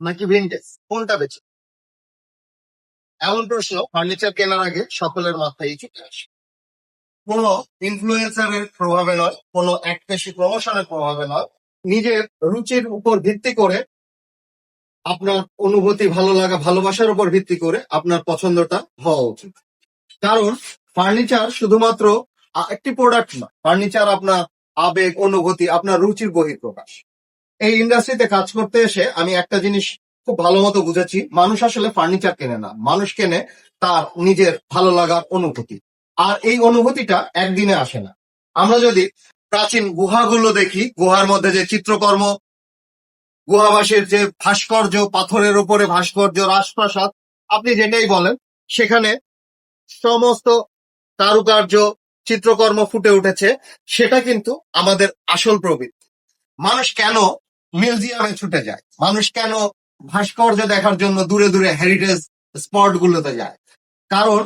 নাকি ভিনটেজ, কোনটা বেছে? এমন প্রশ্ন ফার্নিচার কেনার আগে সকলের মাথায় চলে আসে। কোনো ইনফ্লুয়েন্সারের প্রভাবে নয়, কোনো একপেশি প্রমোশনের প্রভাবে নয়, নিজের রুচির উপর ভিত্তি করে, আপনার অনুভূতি, ভালো লাগা, ভালোবাসার উপর ভিত্তি করে আপনার পছন্দটা হওয়া উচিত। কারণ ফার্নিচার শুধুমাত্র একটি প্রোডাক্ট নয়, ফার্নিচার আপনার আবেগ, অনুভূতি, আপনার রুচির বহিঃপ্রকাশ। এই ইন্ডাস্ট্রিতে কাজ করতে এসে আমি একটা জিনিস খুব ভালো মতো বুঝেছি, মানুষ আসলে ফার্নিচার কেনে না, মানুষ কেনে তার নিজের ভালো লাগার অনুভূতি। আর এই অনুভূতিটা একদিনে আসে না। আমরা যদি প্রাচীন গুহাগুলো দেখি, গুহার মধ্যে যে চিত্রকর্ম, গুহাবাসীর যে ভাস্কর্য, পাথরের উপরে ভাস্কর্য, রাজপ্রাসাদ, আপনি যেটাই বলেন, সেখানে সমস্ত কারুকার্য, চিত্রকর্ম ফুটে উঠেছে। সেটা কিন্তু আমাদের আসল প্রবৃত্তি। মানুষ কেন মিউজিয়ামে ছুটে যায়, মানুষ কেন ভাস্কর্য দেখার জন্য দূরে দূরে হেরিটেজ স্পট গুলোতে যায়? কারণ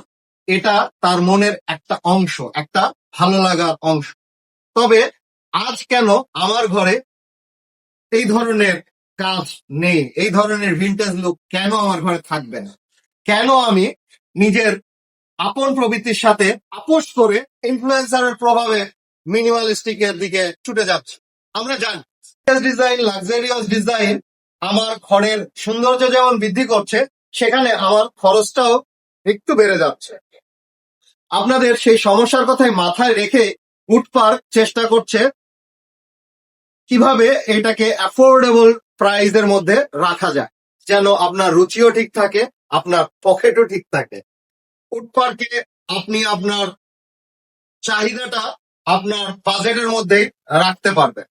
এটা তার মনের একটা অংশ, একটা ভালো লাগার অংশ। তবে আজ কেন আমার ঘরে এই ধরনের কাজ নেই, এই ধরনের ভিন্টেজ লুক কেন আমার ঘরে থাকবে না? কেন আমি নিজের আপন প্রবৃত্তির সাথে আপোষ করে ইনফ্লুয়েন্সারের প্রভাবে মিনিমালিস্টিক এর দিকে ছুটে যাচ্ছি? আমরা জানি ডিজাইন, লাক্সারিয়াস ডিজাইন আমার ঘরের সৌন্দর্য যেমন বৃদ্ধি করছে, সেখানে আমার খরচটাও একটু বেড়ে যাচ্ছে। আপনাদের সেই সমস্যার কথাই মাথায় রেখে উডপার্ক চেষ্টা করছে কিভাবে এটাকে অ্যাফোর্ডেবল প্রাইসের মধ্যে রাখা যায়, যেন আপনার রুচিও ঠিক থাকে, আপনার পকেটও ঠিক থাকে। উডপার্কে আপনি আপনার চাহিদাটা আপনার বাজেটের মধ্যেই রাখতে পারবেন।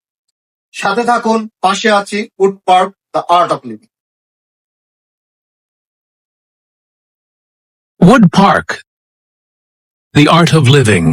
সাথে থাকুন, পাশে আছি। Wood Park, the art of living. Wood Park, the art of living.